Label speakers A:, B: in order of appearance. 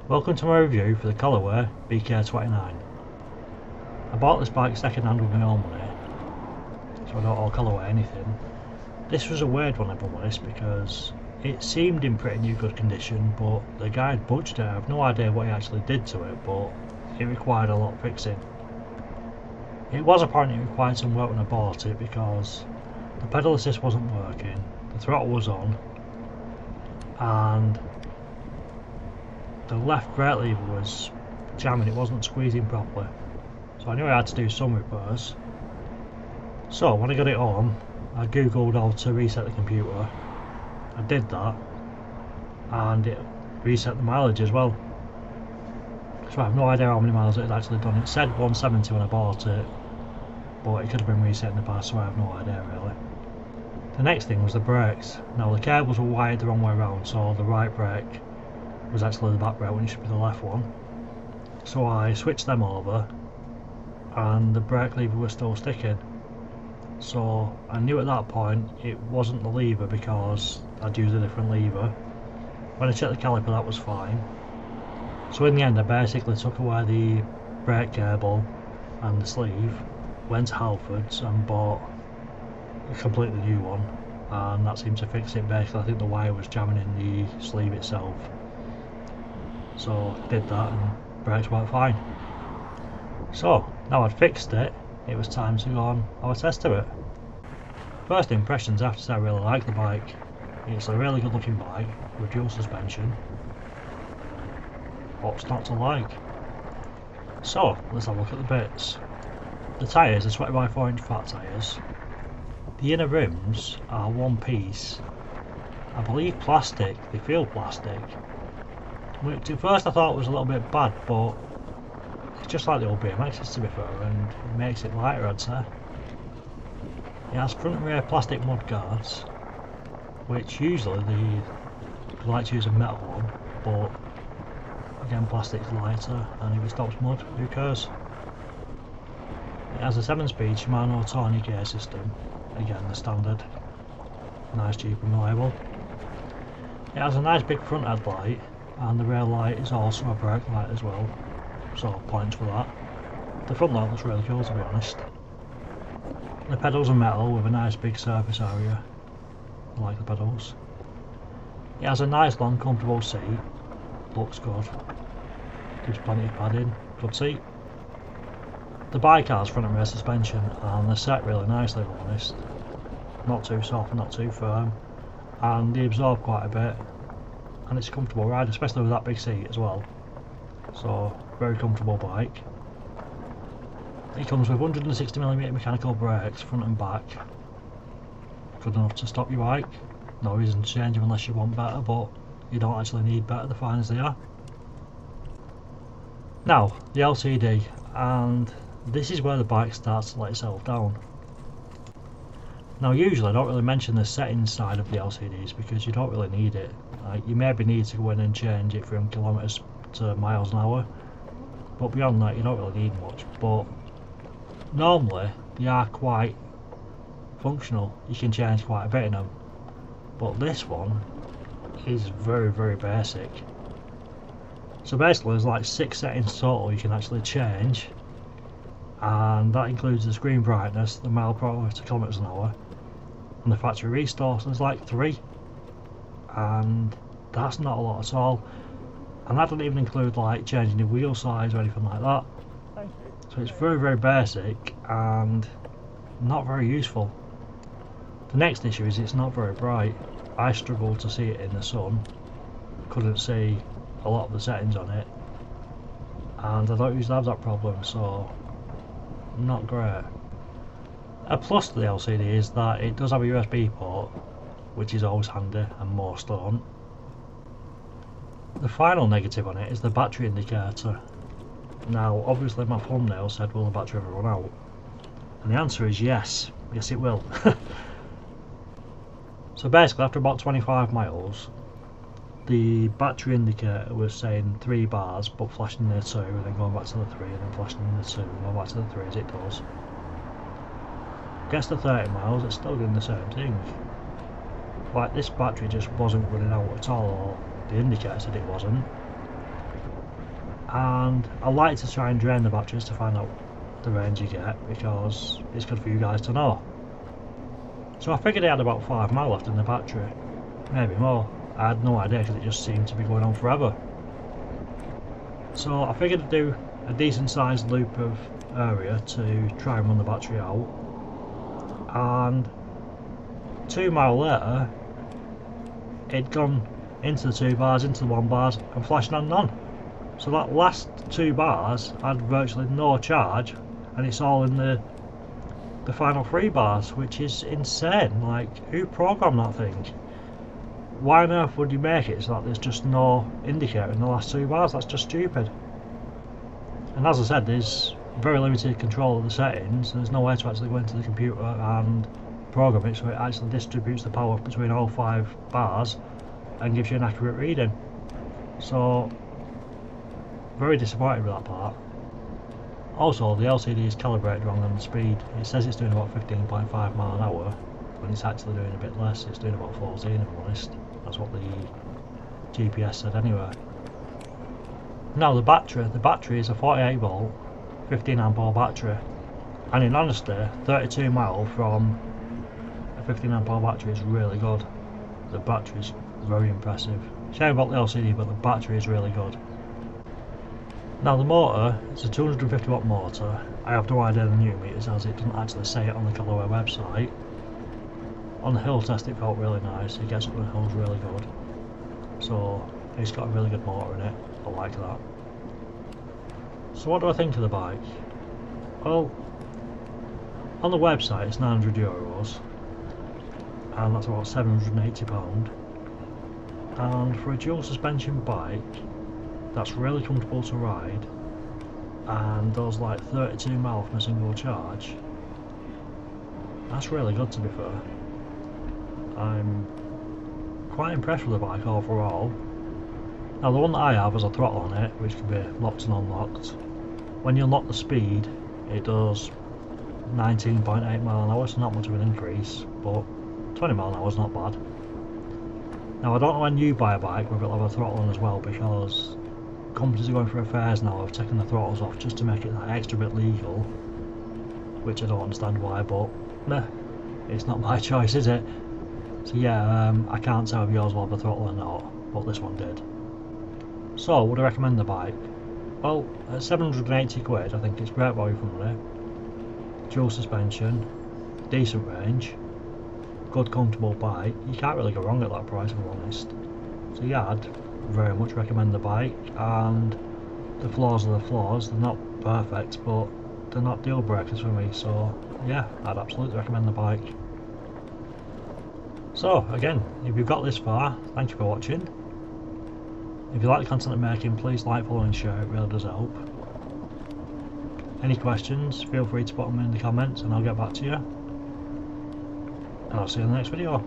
A: Welcome to my review for the Colorway Bk29. I bought this bike second hand with my own money, so I don't owe Colorway anything. This was a weird one, if I'm honest, because it seemed in pretty new good condition, but the guy budged it. I have no idea what he actually did to it, but it required a lot of fixing. It was apparently it required some work when I bought it because the pedal assist wasn't working, the throttle was on, and the left brake lever was jamming, it wasn't squeezing properly. So I knew I had to do some repairs. So when I got it on, I googled how to reset the computer. I did that, and it reset the mileage as well. So I have no idea how many miles it had actually done. It said 170 when I bought it, but it could have been reset in the past, so I have no idea really. The next thing was the brakes. Now the cables were wired the wrong way around, so the right brake was actually the back brake when it should be the left one. So I switched them over and the brake lever was still sticking. So I knew at that point it wasn't the lever because I'd used a different lever. When I checked the caliper, that was fine. So in the end I basically took away the brake cable and the sleeve, went to Halfords and bought a completely new one, and that seemed to fix it. Basically I think the wire was jamming in the sleeve itself. So did that and brakes worked fine. So now I'd fixed it, it was time to go on our test of it. First impressions, I have to say I really like the bike. It's a really good looking bike with dual suspension. What's not to like? So let's have a look at the bits. The tyres are 20x4 inch fat tyres. The inner rims are one piece, I believe plastic, they feel plastic. Which at first I thought was a little bit bad, but it's just like the old BMXs to be fair, and it makes it lighter, I'd say. It has front and rear plastic mud guards, which usually they like to use a metal one, but again plastic's lighter, and if it stops mud, who cares? It has a 7-speed Shimano Tony gear system, again the standard, nice, cheap and reliable. It has a nice big front headlight, and the rear light is also a brake light as well, so points for that. The front light looks really cool, to be honest. The pedals are metal with a nice big surface area. I like the pedals. It has a nice long comfortable seat, looks good, gives plenty of padding, good seat. The bike has front and rear suspension and they're set really nicely, if I'm honest. Not too soft, not too firm, and they absorb quite a bit. And it's a comfortable ride, especially with that big seat as well. So, very comfortable bike. It comes with 160mm mechanical brakes, front and back. Good enough to stop your bike. No reason to change them unless you want better, but you don't actually need better, they're fine as they are. Now, the LCD, and this is where the bike starts to let itself down. Now usually I don't really mention the settings side of the LCDs because you don't really need it. You maybe need to go in and change it from kilometres to miles an hour, but beyond that you don't really need much. But normally they are quite functional, you can change quite a bit in them, but this one is very basic. So basically there's like 6 settings total you can actually change, and that includes the screen brightness, the mile per hour to kilometres an hour, and the factory restore. So there's like 3, and that's not a lot at all, and that doesn't even include like changing the wheel size or anything like that. So it's very basic and not very useful. The next issue is it's not very bright. I struggled to see it in the sun, couldn't see a lot of the settings on it, and I don't usually have that problem, so not great. A plus to the LCD is that it does have a USB port, which is always handy and most don't. The final negative on it is the battery indicator. Now obviously my thumbnail said will the battery ever run out, and the answer is yes it will. So basically after about 25 miles the battery indicator was saying 3 bars but flashing the 2 and then going back to the 3 and then flashing the 2 and going back to the 3 as it does. Gets to 30 miles, it's still doing the same thing. Like this battery just wasn't running out at all, or the indicator said it wasn't. and I like to try and drain the batteries to find out the range you get, because it's good for you guys to know. So I figured it had about 5 miles left in the battery, maybe more. I had no idea because it just seemed to be going on forever. So I figured I'd do a decent sized loop of area to try and run the battery out, and 2 miles later it'd gone into the 2 bars, into the 1 bars, and flashing on none. So that last 2 bars had virtually no charge, and it's all in the final 3 bars, which is insane. Like, who programmed that thing? Why on earth would you make it so that there's just no indicator in the last 2 bars? That's just stupid. And as I said, there's very limited control of the settings. There's no way to actually go into the computer and program it so it actually distributes the power between all 5 bars and gives you an accurate reading. So, very disappointed with that part. Also, the LCD is calibrated wrong on the speed. It says it's doing about 15.5 miles an hour, when it's actually doing a bit less. It's doing about 14, if I'm honest. That's what the GPS said anyway. Now the battery is a 48 volt, 15 amp hour battery, and in honesty, 32 mile from a 15 amp hour battery is really good. The battery is very impressive. Shame about the LCD, but the battery is really good. Now the motor, it's a 250 watt motor. I have no idea the new meters, as it doesn't actually say it on the Colorway website. On the hill test it felt really nice, it gets up the hills really good. So it's got a really good motor in it, I like that. So what do I think of the bike? Well, on the website it's €900, and that's about £780. And for a dual suspension bike, that's really comfortable to ride, and does like 32 miles from a single charge. That's really good, to be fair. I'm quite impressed with the bike overall. Now the one that I have has a throttle on it, which can be locked and unlocked. When you unlock the speed, it does 19.8 miles an hour, so not much of an increase, but 20 miles an hour is not bad. Now I don't know when you buy a bike whether it'll have a throttle on as well, because companies are going through affairs now of taking the throttles off just to make it that extra bit legal, which I don't understand why, but meh, it's not my choice, is it? So yeah, I can't tell if yours will have a throttle or not, but this one did. So, would I recommend the bike? Well, at 780 quid, I think it's great value for money. Dual suspension, decent range, good comfortable bike. You can't really go wrong at that price, if I'm honest. So yeah, I'd very much recommend the bike, and the flaws are the flaws. They're not perfect, but they're not deal breakers for me, so yeah, I'd absolutely recommend the bike. So again, if you've got this far, thank you for watching. If you like the content I'm making, please like, follow and share, it really does help. Any questions, feel free to put them in the comments and I'll get back to you. And I'll see you in the next video.